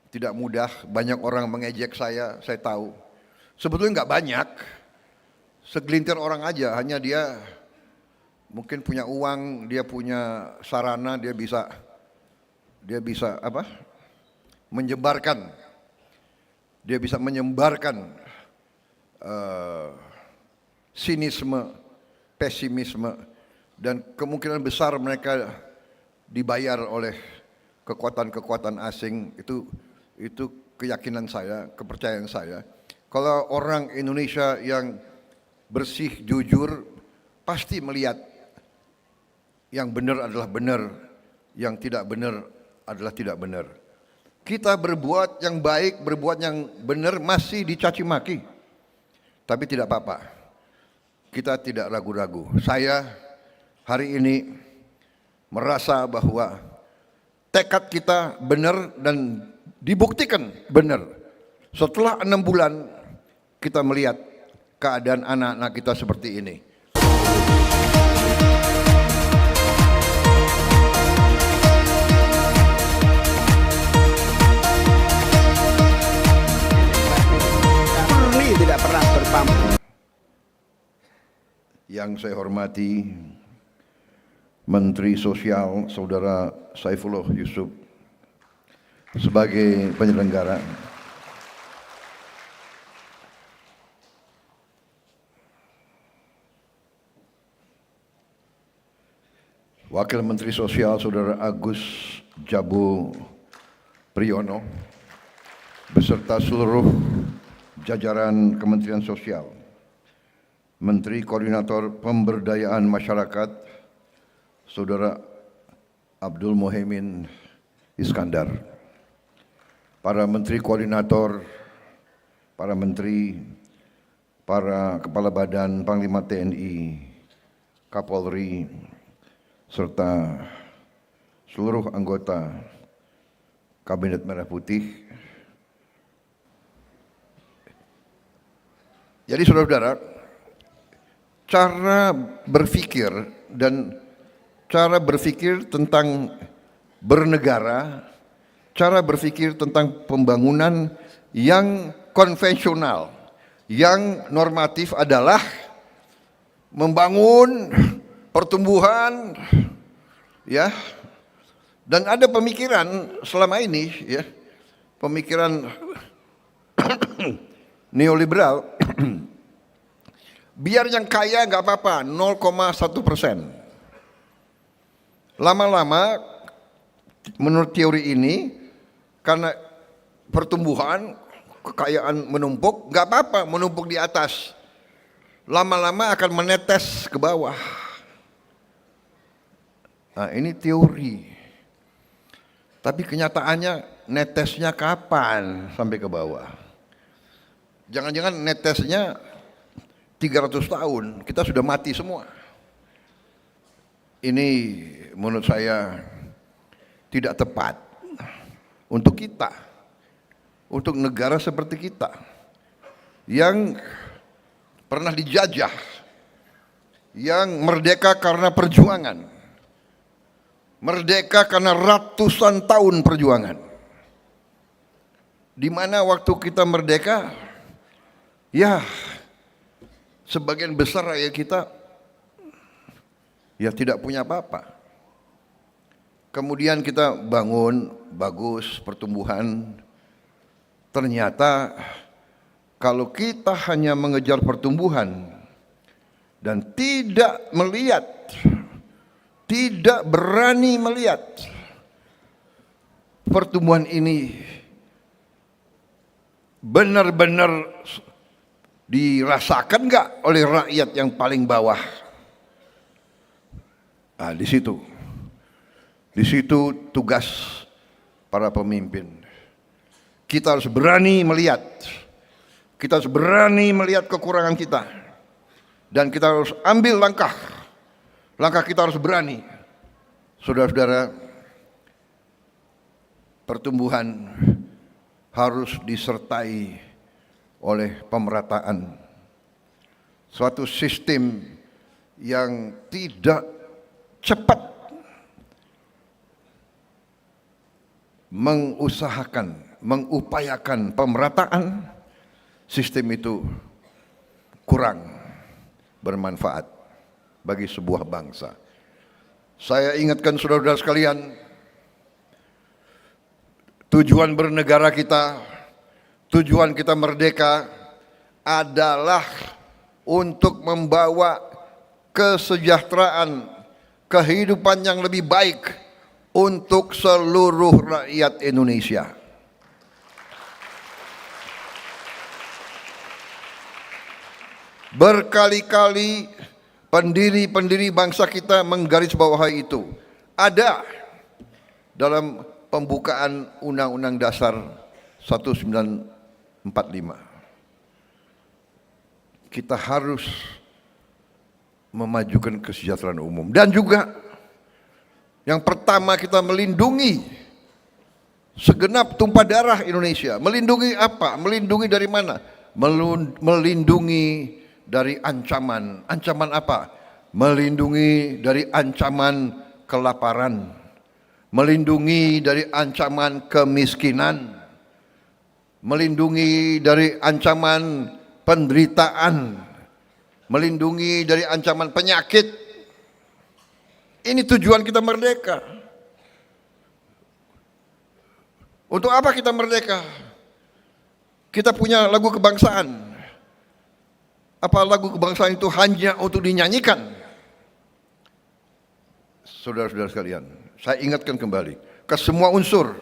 tidak mudah. Banyak orang mengejek saya tahu. Sebetulnya nggak banyak, segelintir orang aja, hanya dia mungkin punya uang, dia punya sarana, dia bisa menyebarkan, dia bisa menyebarkan sinisme, pesimisme, dan kemungkinan besar mereka dibayar oleh kekuatan-kekuatan asing. Itu keyakinan saya, kepercayaan saya. Kalau orang Indonesia yang bersih, jujur, pasti melihat yang benar adalah benar, yang tidak benar adalah tidak benar. Kita berbuat yang baik, berbuat yang benar masih dicaci maki, tapi tidak apa-apa. Kita tidak ragu-ragu. Saya hari ini merasa bahwa tekad kita benar dan dibuktikan benar. Setelah 6 bulan kita melihat keadaan anak-anak kita seperti ini. Murni tidak pernah berpamrih. Yang saya hormati Menteri Sosial Saudara Saifullah Yusuf sebagai penyelenggara, Wakil Menteri Sosial Saudara Agus Jabu Priyono beserta seluruh jajaran Kementerian Sosial, Menteri Koordinator Pemberdayaan Masyarakat Saudara Abdul Muhaimin Iskandar, para Menteri Koordinator, para Menteri, para Kepala Badan, Panglima TNI, Kapolri, serta seluruh anggota Kabinet Merah Putih. Jadi saudara-saudara, cara berpikir dan cara berpikir tentang bernegara, cara berpikir tentang pembangunan yang konvensional, yang normatif adalah membangun pertumbuhan, ya, dan ada pemikiran selama ini, ya, pemikiran neoliberal, biar yang kaya nggak apa-apa, 0,1%. Lama-lama, menurut teori ini, karena pertumbuhan, kekayaan menumpuk, nggak apa-apa menumpuk di atas. Lama-lama akan menetes ke bawah. Nah, ini teori. Tapi kenyataannya netesnya kapan sampai ke bawah? Jangan-jangan netesnya 300 tahun, kita sudah mati semua. Ini menurut saya tidak tepat untuk kita, untuk negara seperti kita yang pernah dijajah, yang merdeka karena perjuangan, merdeka karena ratusan tahun perjuangan, di mana waktu kita merdeka, ya sebagian besar rakyat kita ya tidak punya apa-apa. Kemudian kita bangun, bagus pertumbuhan, ternyata kalau kita hanya mengejar pertumbuhan dan tidak melihat, tidak berani melihat pertumbuhan ini benar-benar dirasakan nggak oleh rakyat yang paling bawah. Nah, di situ tugas para pemimpin. Kita harus berani melihat. Kita harus berani melihat kekurangan kita. Dan kita harus ambil langkah. Langkah kita harus berani. Saudara-saudara, pertumbuhan harus disertai oleh pemerataan. Suatu sistem yang tidak cepat mengusahakan mengupayakan pemerataan, sistem itu kurang bermanfaat bagi sebuah bangsa. Saya ingatkan saudara-saudara sekalian, tujuan bernegara kita, tujuan kita merdeka adalah untuk membawa kesejahteraan, kehidupan yang lebih baik untuk seluruh rakyat Indonesia. Berkali-kali pendiri-pendiri bangsa kita menggarisbawahi itu. Ada dalam pembukaan Undang-Undang Dasar 1945. Kita harus memajukan kesejahteraan umum. Dan juga yang pertama kita melindungi segenap tumpah darah Indonesia. Melindungi apa? Melindungi dari mana? Melindungi dari ancaman. Ancaman apa? Melindungi dari ancaman kelaparan. Melindungi dari ancaman kemiskinan. Melindungi dari ancaman penderitaan. Melindungi dari ancaman penyakit. Ini tujuan kita merdeka. Untuk apa kita merdeka? Kita punya lagu kebangsaan. Apa lagu kebangsaan itu hanya untuk dinyanyikan? Saudara-saudara sekalian, saya ingatkan kembali ke semua unsur,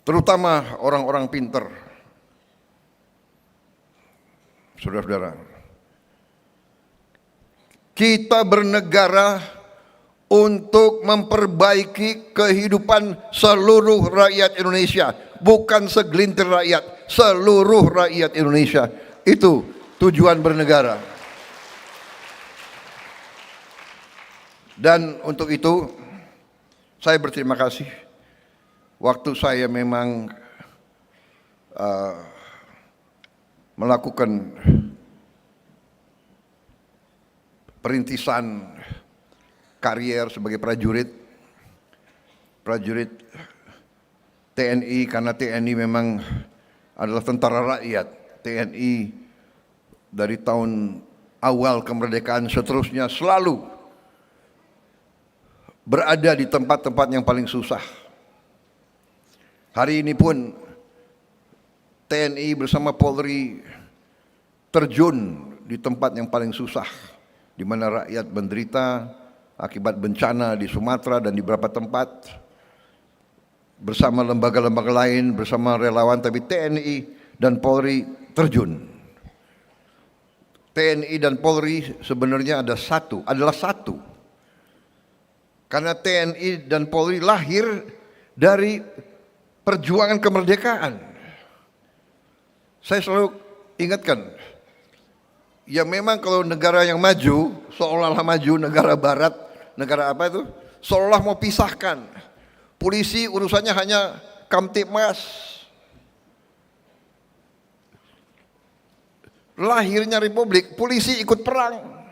terutama orang-orang pintar. Saudara-saudara, kita bernegara untuk memperbaiki kehidupan seluruh rakyat Indonesia, bukan segelintir rakyat, seluruh rakyat Indonesia. Itu tujuan bernegara. Dan untuk itu saya berterima kasih. Waktu saya memang melakukan perintisan karier sebagai prajurit TNI, karena TNI memang adalah tentara rakyat. TNI dari tahun awal kemerdekaan seterusnya selalu berada di tempat-tempat yang paling susah. Hari ini pun TNI bersama Polri terjun di tempat yang paling susah, di mana rakyat menderita akibat bencana di Sumatera dan di beberapa tempat. Bersama lembaga-lembaga lain, bersama relawan, tapi TNI dan Polri terjun. TNI dan Polri sebenarnya adalah satu. Karena TNI dan Polri lahir dari perjuangan kemerdekaan. Saya selalu ingatkan, ya memang kalau negara yang maju, seolah-olah maju, negara barat, negara apa itu, seolah mau pisahkan. Polisi urusannya hanya Kamtibmas. Lahirnya republik, polisi ikut perang.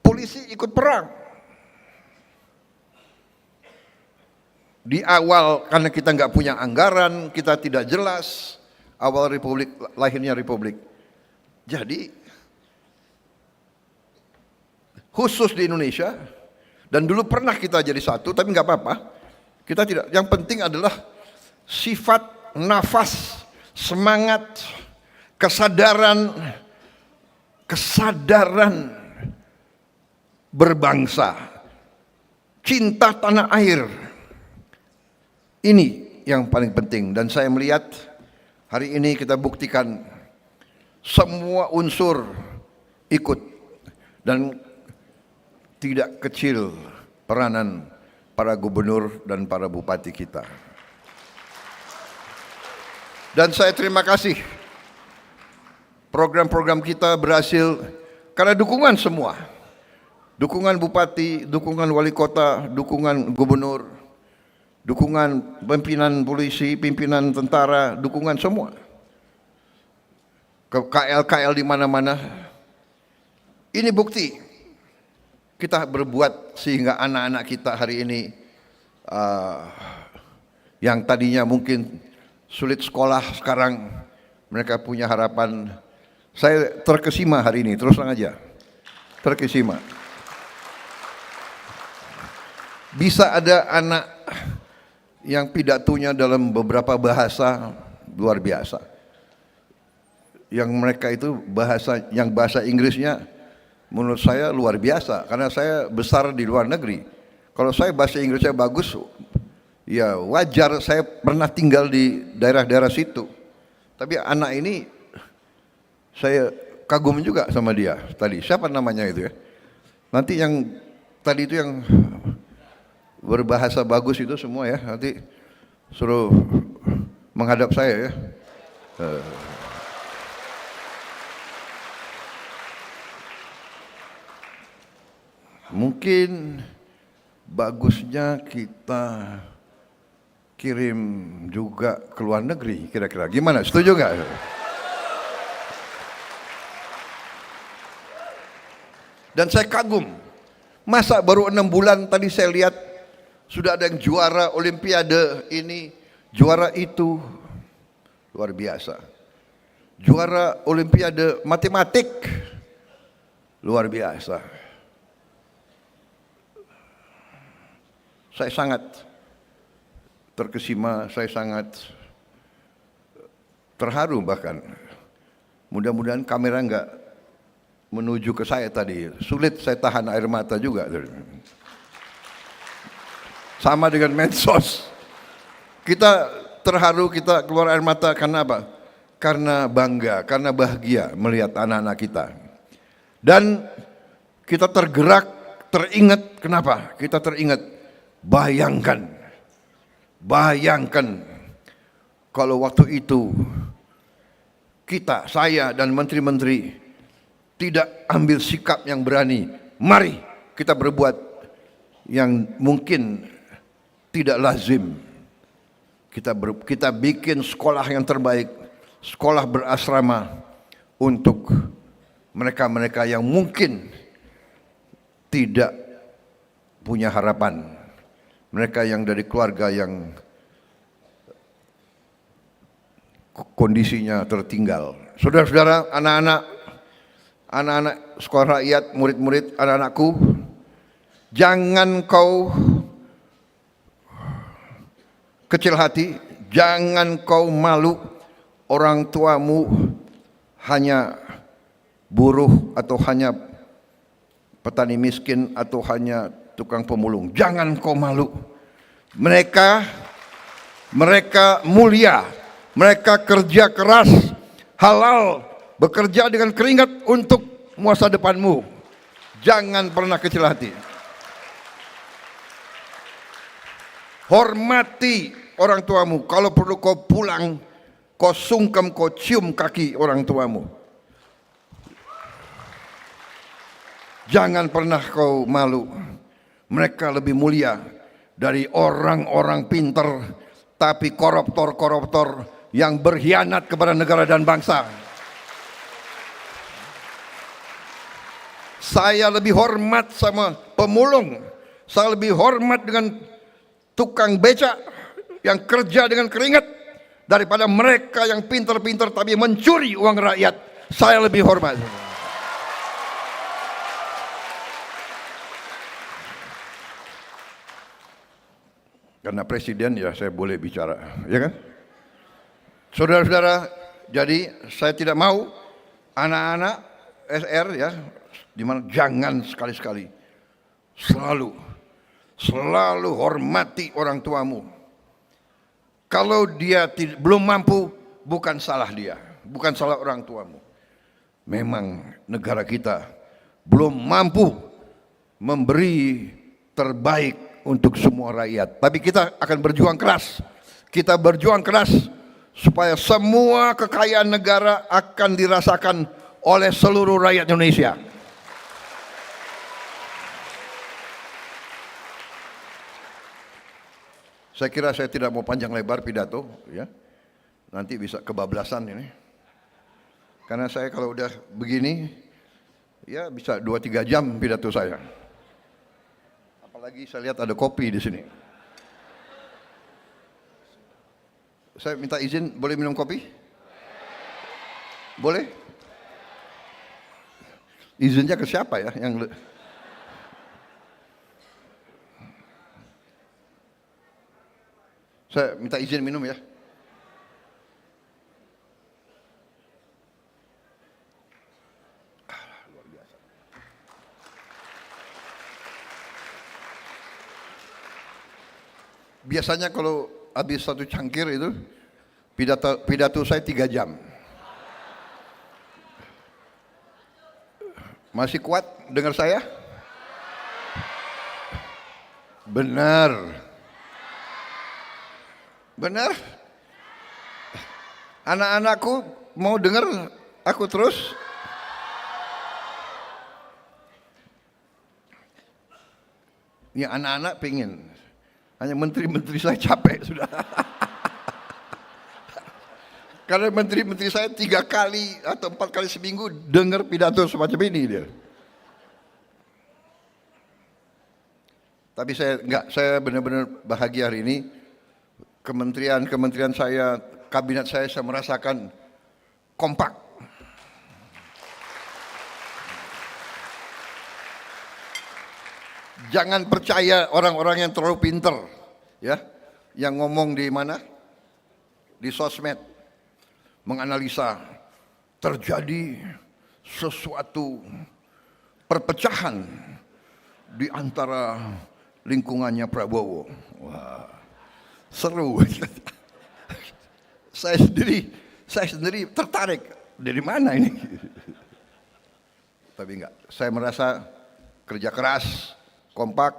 Polisi ikut perang. Di awal karena kita nggak punya anggaran, kita tidak jelas awal republik, lahirnya republik. Jadi khusus di Indonesia, dan dulu pernah kita jadi satu, tapi nggak apa-apa. Kita tidak. Yang penting adalah sifat, nafas, semangat, kesadaran berbangsa, cinta tanah air. Ini yang paling penting, dan saya melihat hari ini kita buktikan semua unsur ikut, dan tidak kecil peranan para gubernur dan para bupati kita. Dan saya terima kasih, program-program kita berhasil karena dukungan semua. Dukungan bupati, dukungan wali kota, dukungan gubernur, dukungan pimpinan polisi, pimpinan tentara, dukungan semua. KL-KL di mana-mana. Ini bukti kita berbuat sehingga anak-anak kita hari ini Yang tadinya mungkin sulit sekolah, sekarang mereka punya harapan. Saya terkesima hari ini, terus terang aja. Terkesima. Bisa ada anak yang pidatonya dalam beberapa bahasa luar biasa. Yang mereka itu bahasa Inggrisnya menurut saya luar biasa, karena saya besar di luar negeri. Kalau saya bahasa Inggrisnya bagus, ya wajar, saya pernah tinggal di daerah-daerah situ. Tapi anak ini saya kagum juga sama dia tadi. Siapa namanya itu ya? Nanti yang tadi itu yang berbahasa bagus itu semua ya, nanti suruh menghadap saya ya. Mungkin bagusnya kita kirim juga ke luar negeri, kira-kira gimana? Setuju nggak? Dan saya kagum, masa baru 6 bulan tadi saya lihat sudah ada yang juara Olimpiade ini, juara itu, luar biasa. Juara Olimpiade matematik, luar biasa. Saya sangat terkesima, saya sangat terharu bahkan. Mudah-mudahan kamera enggak menuju ke saya tadi. Sulit saya tahan air mata juga. Sama dengan medsos. Kita terharu, kita keluar air mata karena apa? Karena bangga, karena bahagia melihat anak-anak kita. Dan kita tergerak, teringat, kenapa? Kita teringat, bayangkan kalau waktu itu kita, saya dan menteri-menteri tidak ambil sikap yang berani. Mari kita berbuat yang mungkin tidak lazim. Kita bikin sekolah yang terbaik, sekolah berasrama untuk mereka-mereka yang mungkin tidak punya harapan. Mereka yang dari keluarga yang kondisinya tertinggal. Saudara-saudara, anak-anak sekolah rakyat, murid-murid, anak-anakku, jangan kau kecil hati, jangan kau malu orang tuamu hanya buruh atau hanya petani miskin atau hanya tukang pemulung. Jangan kau malu. Mereka mulia, mereka kerja keras, halal, bekerja dengan keringat untuk masa depanmu. Jangan pernah kecil hati. Hormati orang tuamu. Kalau perlu kau pulang, kau sungkem, kau cium kaki orang tuamu. Jangan pernah kau malu. Mereka lebih mulia dari orang-orang pintar tapi koruptor-koruptor yang berkhianat kepada negara dan bangsa. Saya lebih hormat sama pemulung. Saya lebih hormat dengan tukang becak yang kerja dengan keringat daripada mereka yang pintar-pintar tapi mencuri uang rakyat. Saya lebih hormat. Karena presiden ya saya boleh bicara, ya kan? Saudara-saudara, jadi saya tidak mau anak-anak SR ya, dimana jangan sekali-sekali selalu hormati orang tuamu. Kalau dia belum mampu, bukan salah dia, bukan salah orang tuamu. Memang negara kita belum mampu memberi terbaik untuk semua rakyat. Tapi kita akan berjuang keras. Kita berjuang keras supaya semua kekayaan negara akan dirasakan oleh seluruh rakyat Indonesia. Saya kira saya tidak mau panjang lebar pidato, ya. Nanti bisa kebablasan ini. Karena saya kalau udah begini, ya bisa 2-3 jam pidato saya. Apalagi saya lihat ada kopi di sini. Saya minta izin, boleh minum kopi? Boleh? Izinnya ke siapa ya? Saya minta izin minum ya. Biasanya kalau habis satu cangkir itu pidato saya 3 jam. Masih kuat dengar saya? Benar. Benar? Anak-anakku mau dengar aku terus? Ya anak-anak pengen. Hanya menteri-menteri saya capek sudah. Karena menteri-menteri saya 3 kali atau 4 kali seminggu dengar pidato semacam ini dia. Tapi saya benar-benar bahagia hari ini. Kementerian saya, kabinet saya merasakan kompak. Jangan percaya orang-orang yang terlalu pinter, ya, yang ngomong di mana, di sosmed, menganalisa terjadi sesuatu perpecahan di antara lingkungannya Prabowo. Wah, seru. Saya sendiri tertarik, dari mana ini? Tapi enggak, saya merasa kerja keras, kompak,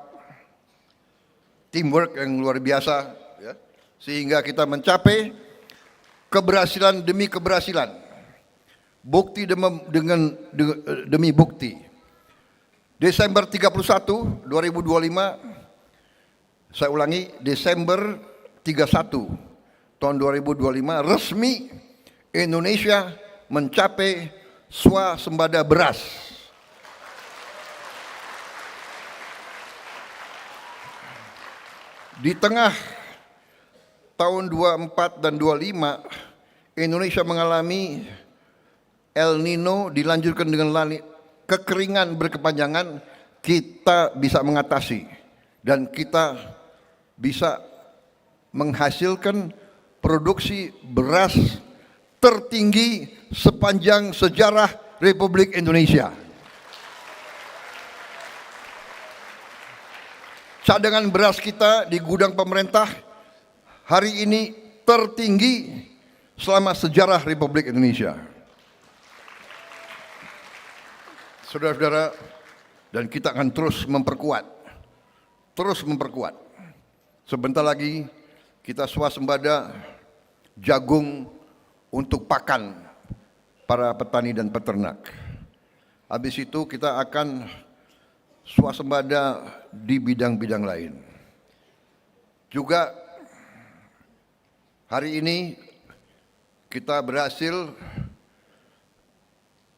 teamwork yang luar biasa, ya, sehingga kita mencapai keberhasilan demi keberhasilan, bukti demi bukti. Desember 31, 2025, saya ulangi, Desember 31 tahun 2025 resmi Indonesia mencapai swasembada beras. Di tengah tahun 24 dan 25 Indonesia mengalami El Nino dilanjutkan dengan kekeringan berkepanjangan, kita bisa mengatasi dan kita bisa menghasilkan produksi beras tertinggi sepanjang sejarah Republik Indonesia. Cadangan beras kita di gudang pemerintah hari ini tertinggi selama sejarah Republik Indonesia. Saudara-saudara, dan kita akan terus memperkuat. Sebentar lagi kita swasembada jagung untuk pakan para petani dan peternak. Habis itu kita akan swasembada di bidang-bidang lain. Juga hari ini kita berhasil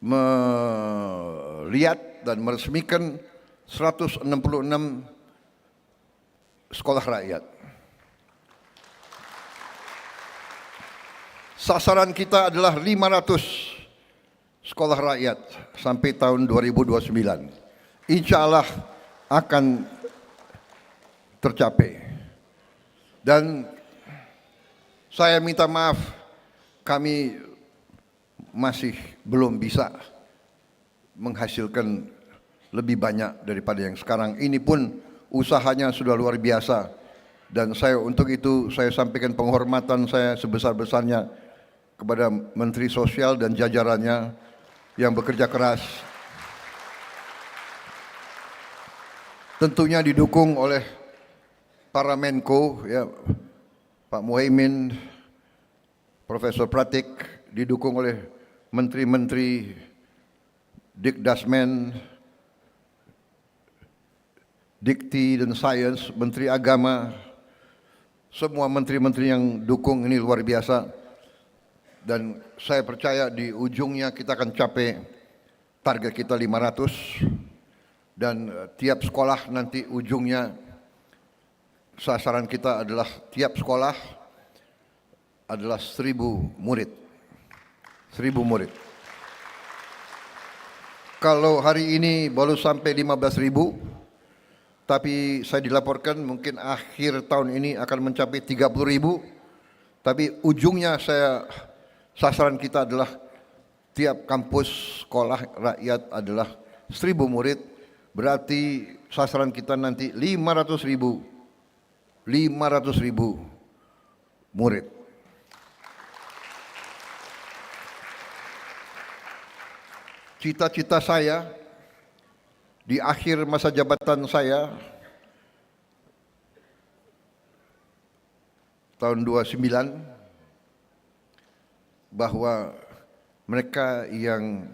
melihat dan meresmikan 166 sekolah rakyat. Sasaran kita adalah 500 sekolah rakyat sampai tahun 2029. Insya Allah akan tercapai. Dan saya minta maaf, kami masih belum bisa menghasilkan lebih banyak daripada yang sekarang. Ini pun usahanya sudah luar biasa. Dan saya untuk itu saya sampaikan penghormatan saya sebesar-besarnya kepada Menteri Sosial dan jajarannya yang bekerja keras. Tentunya didukung oleh para Menko, ya, Pak Muhaimin, Profesor Pratik, didukung oleh menteri-menteri Dikdasmen, Dikti dan Sains, Menteri Agama, semua menteri-menteri yang dukung ini luar biasa. Dan saya percaya di ujungnya kita akan capai target kita 500. Dan tiap sekolah nanti ujungnya sasaran kita adalah tiap sekolah adalah 1.000 murid. 1.000 murid. Kalau hari ini baru sampai 15.000, tapi saya dilaporkan mungkin akhir tahun ini akan mencapai 30.000. Tapi ujungnya sasaran kita adalah tiap kampus sekolah rakyat adalah 1.000 murid. Berarti sasaran kita nanti 500.000 murid. Cita-cita saya di akhir masa jabatan saya tahun 29 bahwa mereka yang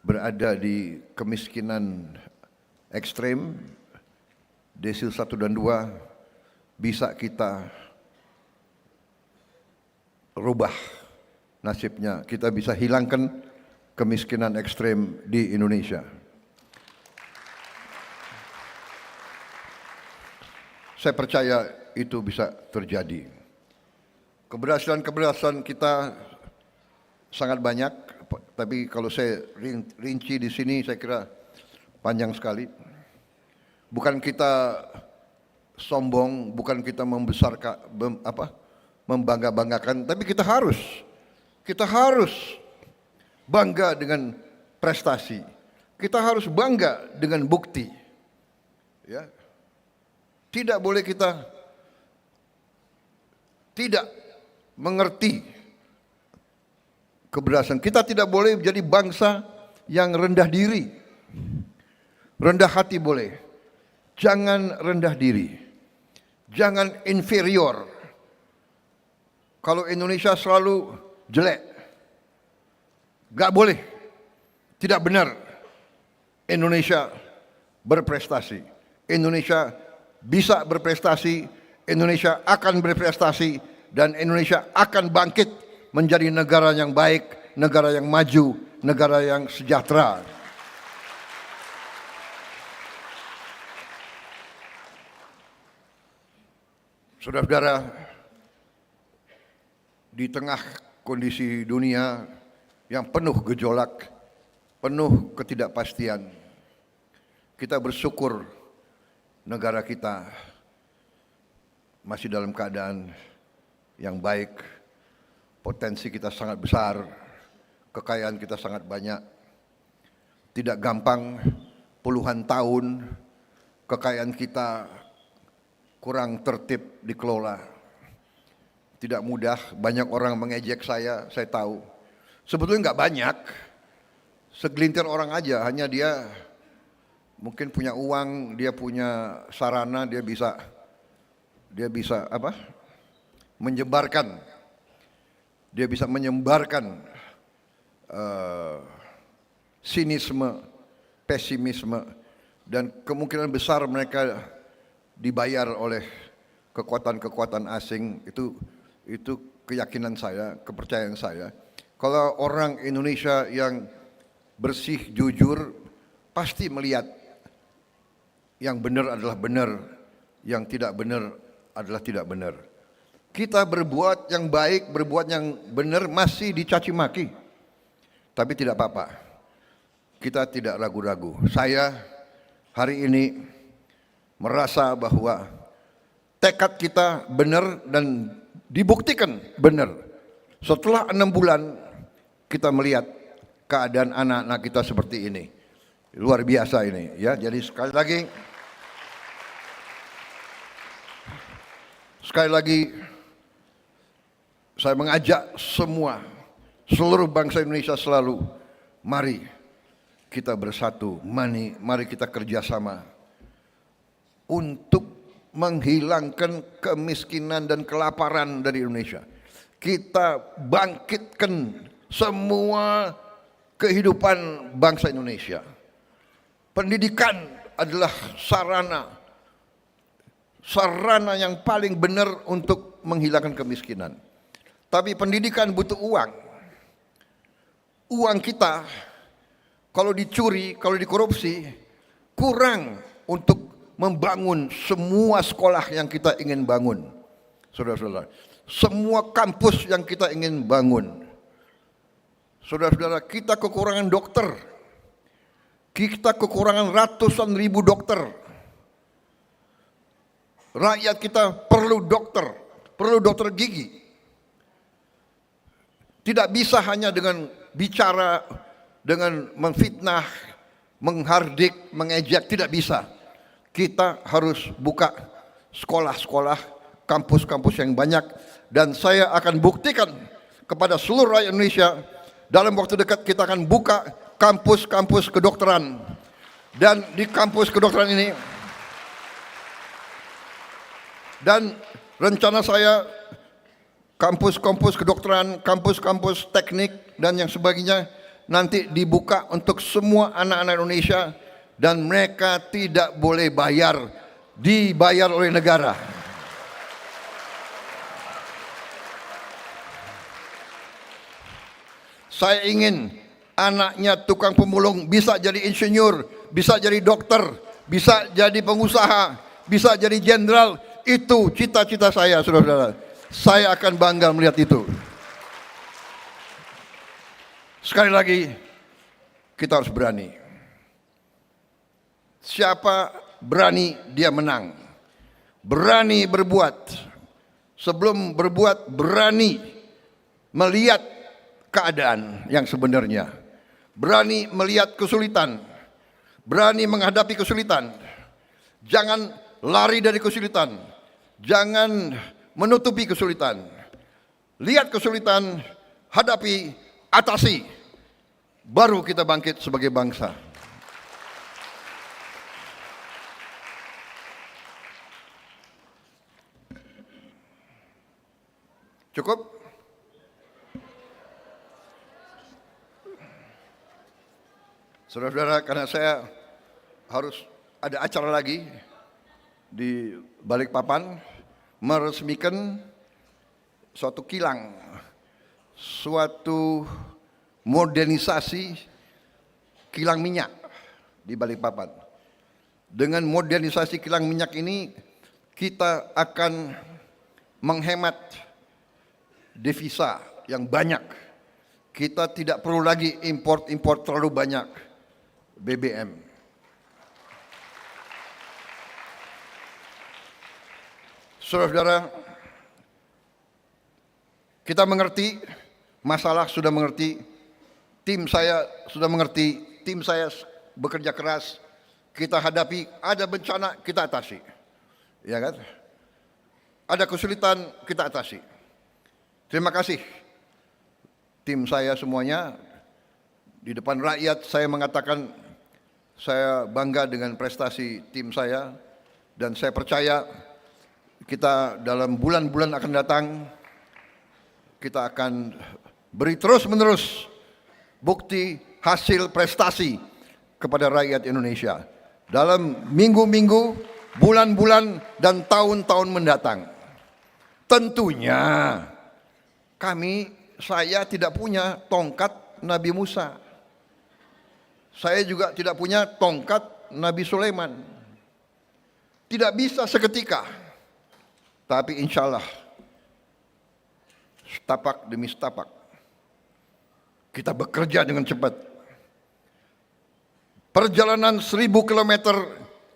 berada di kemiskinan ekstrem, desil 1 dan 2 bisa kita rubah nasibnya. Kita bisa hilangkan kemiskinan ekstrem di Indonesia. Saya percaya itu bisa terjadi. Keberhasilan kita sangat banyak, tapi kalau saya rinci di sini saya kira panjang sekali. Bukan kita sombong, bukan kita membangga-banggakan, tapi kita harus bangga dengan prestasi. Kita harus bangga dengan bukti. Ya. Tidak boleh kita tidak mengerti keberhasilan. Kita tidak boleh menjadi bangsa yang rendah diri. Rendah hati boleh. Jangan rendah diri. Jangan inferior. Kalau Indonesia selalu jelek, gak boleh. Tidak benar. Indonesia berprestasi. Indonesia bisa berprestasi. Indonesia akan berprestasi. Dan Indonesia akan bangkit menjadi negara yang baik, negara yang maju, negara yang sejahtera. Saudara-saudara, di tengah kondisi dunia yang penuh gejolak, penuh ketidakpastian, kita bersyukur negara kita masih dalam keadaan yang baik, potensi kita sangat besar, kekayaan kita sangat banyak. Tidak gampang, puluhan tahun kekayaan kita kurang tertib dikelola. Tidak mudah, banyak orang mengejek saya tahu. Sebetulnya nggak banyak, segelintir orang aja, hanya dia mungkin punya uang, dia punya sarana, dia bisa menyebarkan, dia bisa menyebarkan sinisme, pesimisme, dan kemungkinan besar mereka dibayar oleh kekuatan-kekuatan asing. Itu keyakinan saya, kepercayaan saya. Kalau orang Indonesia yang bersih, jujur, pasti melihat yang benar adalah benar, yang tidak benar adalah tidak benar. Kita berbuat yang baik, berbuat yang benar masih dicaci maki. Tapi tidak apa-apa. Kita tidak ragu-ragu. Saya hari ini merasa bahwa tekad kita benar dan dibuktikan benar. Setelah 6 bulan kita melihat keadaan anak-anak kita seperti ini. Luar biasa ini, ya. Jadi sekali lagi saya mengajak seluruh bangsa Indonesia selalu, mari kita bersatu, mari kita kerjasama untuk menghilangkan kemiskinan dan kelaparan dari Indonesia. Kita bangkitkan semua kehidupan bangsa Indonesia. Pendidikan adalah sarana yang paling benar untuk menghilangkan kemiskinan. Tapi pendidikan butuh uang. Uang kita kalau dicuri, kalau dikorupsi, kurang untuk membangun semua sekolah yang kita ingin bangun. saudara-saudara. Semua kampus yang kita ingin bangun. Saudara-saudara, kita kekurangan dokter. Kita kekurangan ratusan ribu dokter. Rakyat kita perlu dokter gigi. Tidak bisa hanya dengan bicara, dengan memfitnah, menghardik, mengejek, tidak bisa. Kita harus buka sekolah-sekolah, kampus-kampus yang banyak, dan saya akan buktikan kepada seluruh rakyat Indonesia, dalam waktu dekat kita akan buka kampus-kampus kedokteran. Dan di kampus kedokteran ini, dan rencana saya kampus-kampus kedokteran, kampus-kampus teknik dan yang sebagainya nanti dibuka untuk semua anak-anak Indonesia, dan mereka tidak boleh bayar, dibayar oleh negara. Saya ingin anaknya tukang pemulung bisa jadi insinyur, bisa jadi dokter, bisa jadi pengusaha, bisa jadi jenderal. Itu cita-cita saya, saudara-saudara. Saya akan bangga melihat itu. Sekali lagi, kita harus berani. Siapa berani, dia menang. Berani berbuat. Sebelum berbuat, berani melihat keadaan yang sebenarnya. Berani melihat kesulitan. Berani menghadapi kesulitan. Jangan lari dari kesulitan. Jangan menutupi kesulitan. Lihat kesulitan, hadapi, atasi. Baru kita bangkit sebagai bangsa. Cukup? Saudara-saudara, karena saya harus ada acara lagi di Balikpapan, meresmikan suatu kilang, suatu modernisasi kilang minyak di Balikpapan. Dengan modernisasi kilang minyak ini, kita akan menghemat devisa yang banyak. Kita tidak perlu lagi import terlalu banyak BBM. Saudara-saudara, kita mengerti, masalah sudah mengerti, tim saya sudah mengerti, tim saya bekerja keras, kita hadapi, ada bencana, kita atasi. Ya kan? Ada kesulitan, kita atasi. Terima kasih. Tim saya semuanya, di depan rakyat saya mengatakan, saya bangga dengan prestasi tim saya, dan saya percaya kita dalam bulan-bulan akan datang, kita akan beri terus-menerus bukti hasil prestasi kepada rakyat Indonesia dalam minggu-minggu, bulan-bulan, dan tahun-tahun mendatang. Tentunya saya tidak punya tongkat Nabi Musa. Saya juga tidak punya tongkat Nabi Sulaiman. Tidak bisa seketika. Tapi insya Allah, setapak demi setapak, kita bekerja dengan cepat. Perjalanan 1000 kilometer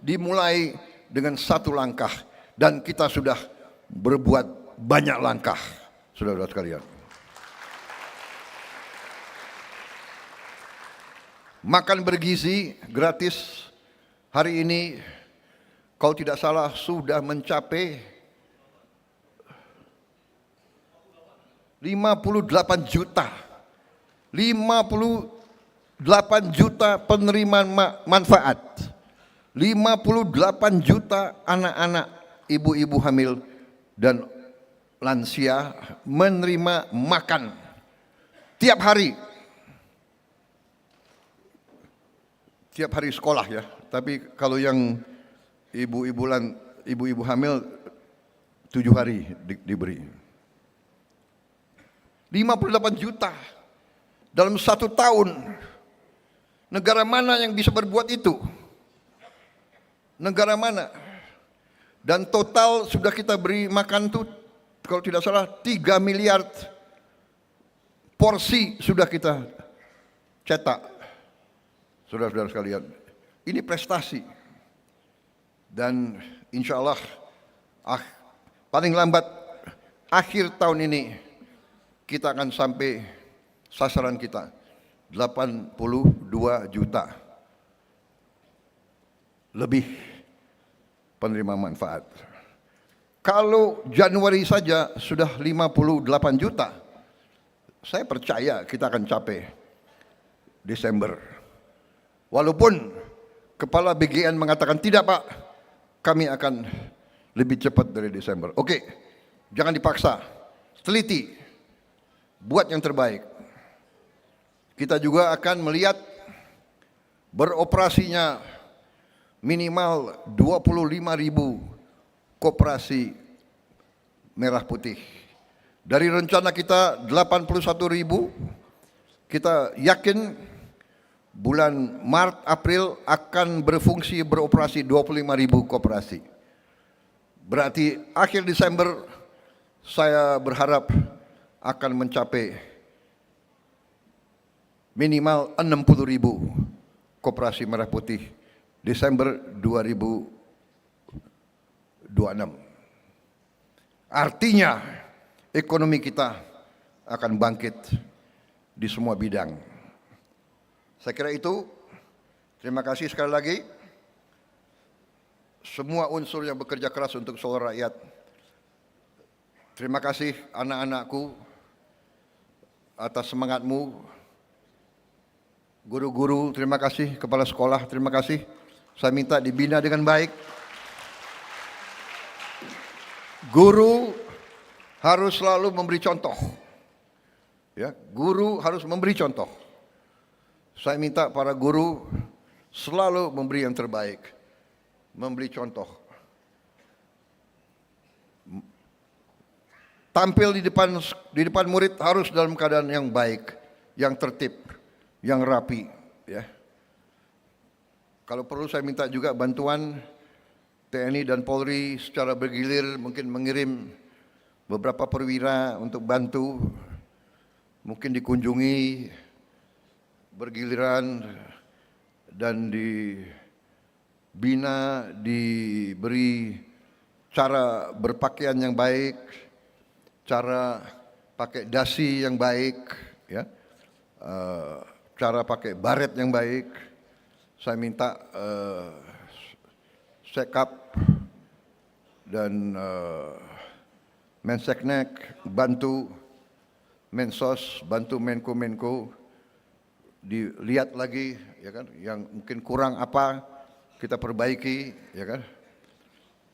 dimulai dengan satu langkah, dan kita sudah berbuat banyak langkah, saudara-saudara sekalian. Makan bergizi gratis hari ini, kalau tidak salah sudah mencapai 58 juta. 58 juta penerimaan manfaat. 58 juta anak-anak, ibu-ibu hamil dan lansia menerima makan tiap hari. Tiap hari sekolah ya. Tapi kalau yang ibu-ibu hamil 7 hari diberi. 58 juta dalam 1 tahun. Negara mana yang bisa berbuat itu? Negara mana? Dan total sudah kita beri makan tuh kalau tidak salah 3 miliar porsi sudah kita cetak. Saudara-saudara sekalian, ini prestasi. Dan insya Allah paling lambat akhir tahun ini kita akan sampai sasaran kita 82 juta lebih penerima manfaat. Kalau Januari saja sudah 58 juta, saya percaya kita akan capai Desember. Walaupun Kepala BGN mengatakan tidak Pak, kami akan lebih cepat dari Desember. Oke, jangan dipaksa, teliti, buat yang terbaik. Kita juga akan melihat beroperasinya minimal 25.000 koperasi merah putih. Dari rencana kita 81.000, kita yakin bulan Maret April akan beroperasi 25.000 koperasi. Berarti akhir Desember saya berharap akan mencapai minimal 60.000 koperasi merah putih Desember 2026. Artinya ekonomi kita akan bangkit di semua bidang. Saya kira itu. Terima kasih sekali lagi. Semua unsur yang bekerja keras untuk seluruh rakyat. Terima kasih anak-anakku atas semangatmu. Guru-guru, terima kasih. Kepala sekolah, terima kasih. Saya minta dibina dengan baik. Guru harus selalu memberi contoh. Ya, guru harus memberi contoh. Saya minta para guru selalu memberi yang terbaik, memberi contoh. Tampil di depan murid harus dalam keadaan yang baik, yang tertib, yang rapi, ya. Kalau perlu saya minta juga bantuan TNI dan Polri secara bergilir, mungkin mengirim beberapa perwira untuk bantu, mungkin dikunjungi bergiliran dan dibina, diberi cara berpakaian yang baik, cara pakai dasi yang baik, ya, cara pakai baret yang baik. Saya minta Sekap dan Menseknek bantu, Mensos bantu Menko dilihat lagi, ya kan, yang mungkin kurang apa kita perbaiki, ya kan.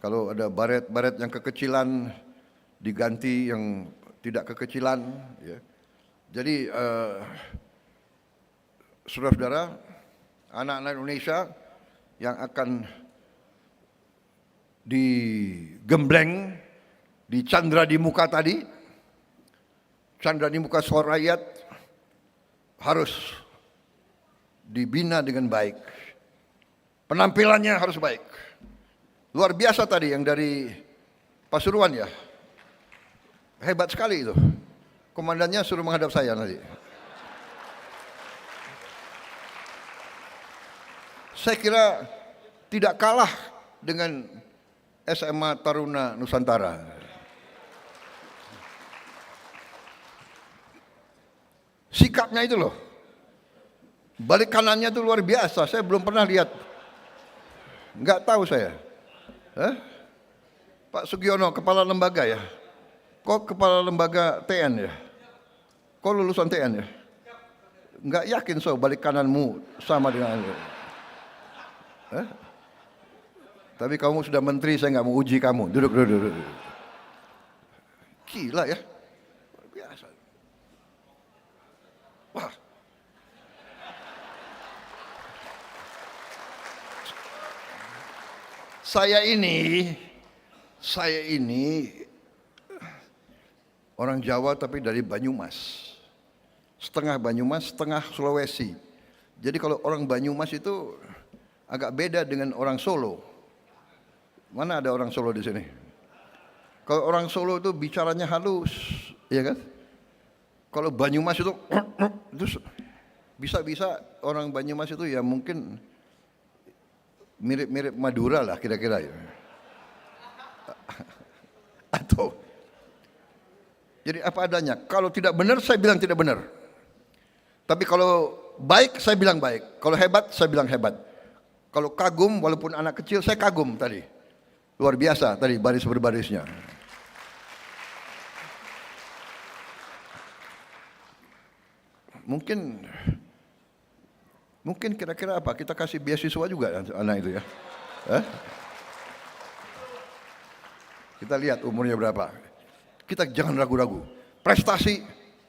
Kalau ada baret-baret yang kekecilan diganti yang tidak kekecilan, ya. Jadi saudara-saudara, anak-anak Indonesia yang akan digembleng, dicandra di muka tadi, candra di muka seluruh rakyat, harus dibina dengan baik. Penampilannya harus baik. Luar biasa tadi yang dari Pasuruan, ya. Hebat sekali itu. Komandannya suruh menghadap saya nanti. Saya kira tidak kalah dengan SMA Taruna Nusantara. Sikapnya itu loh. Balik kanannya itu luar biasa. Saya belum pernah lihat. Enggak tahu saya. Pak Sugiono, kepala lembaga ya? Kok kepala lembaga TN ya? Kok lulusan TN ya? Enggak yakin so balik kananmu sama dengan tapi kamu sudah menteri, saya nggak mau uji kamu. Duduk. Gila ya, luar biasa. Wah, saya ini orang Jawa tapi dari Banyumas. Setengah Banyumas, setengah Sulawesi. Jadi kalau orang Banyumas itu agak beda dengan orang Solo. Mana ada orang Solo di sini? Kalau orang Solo itu bicaranya halus, ya kan? Kalau Banyumas itu bisa-bisa orang Banyumas itu ya mungkin mirip-mirip Madura lah kira-kira ya. Atau jadi apa adanya. Kalau tidak benar saya bilang tidak benar. Tapi kalau baik saya bilang baik. Kalau hebat saya bilang hebat. Kalau kagum walaupun anak kecil saya kagum tadi. Luar biasa tadi baris berbarisnya. Mungkin kira-kira apa? Kita kasih beasiswa juga anak itu ya. Kita lihat umurnya berapa. Kita jangan ragu-ragu. Prestasi,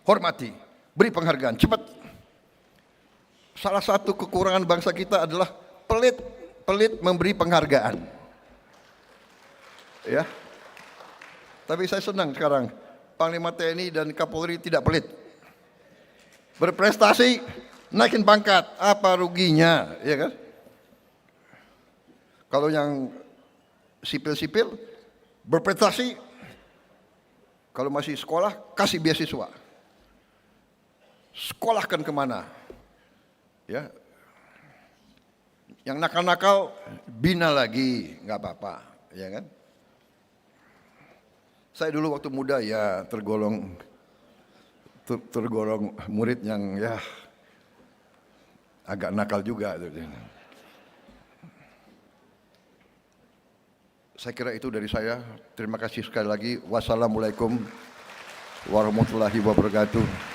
hormati, beri penghargaan, cepat. Salah satu kekurangan bangsa kita adalah pelit memberi penghargaan. Ya. Tapi saya senang sekarang Panglima TNI dan Kapolri tidak pelit. Berprestasi, naikin pangkat, apa ruginya, ya kan? Kalau yang sipil-sipil berprestasi, kalau masih sekolah kasih beasiswa, sekolahkan kemana, ya? Yang nakal-nakal bina lagi, nggak apa-apa, ya kan? Saya dulu waktu muda ya tergolong murid yang ya agak nakal juga. Saya kira itu dari saya. Terima kasih sekali lagi. Wassalamualaikum warahmatullahi wabarakatuh.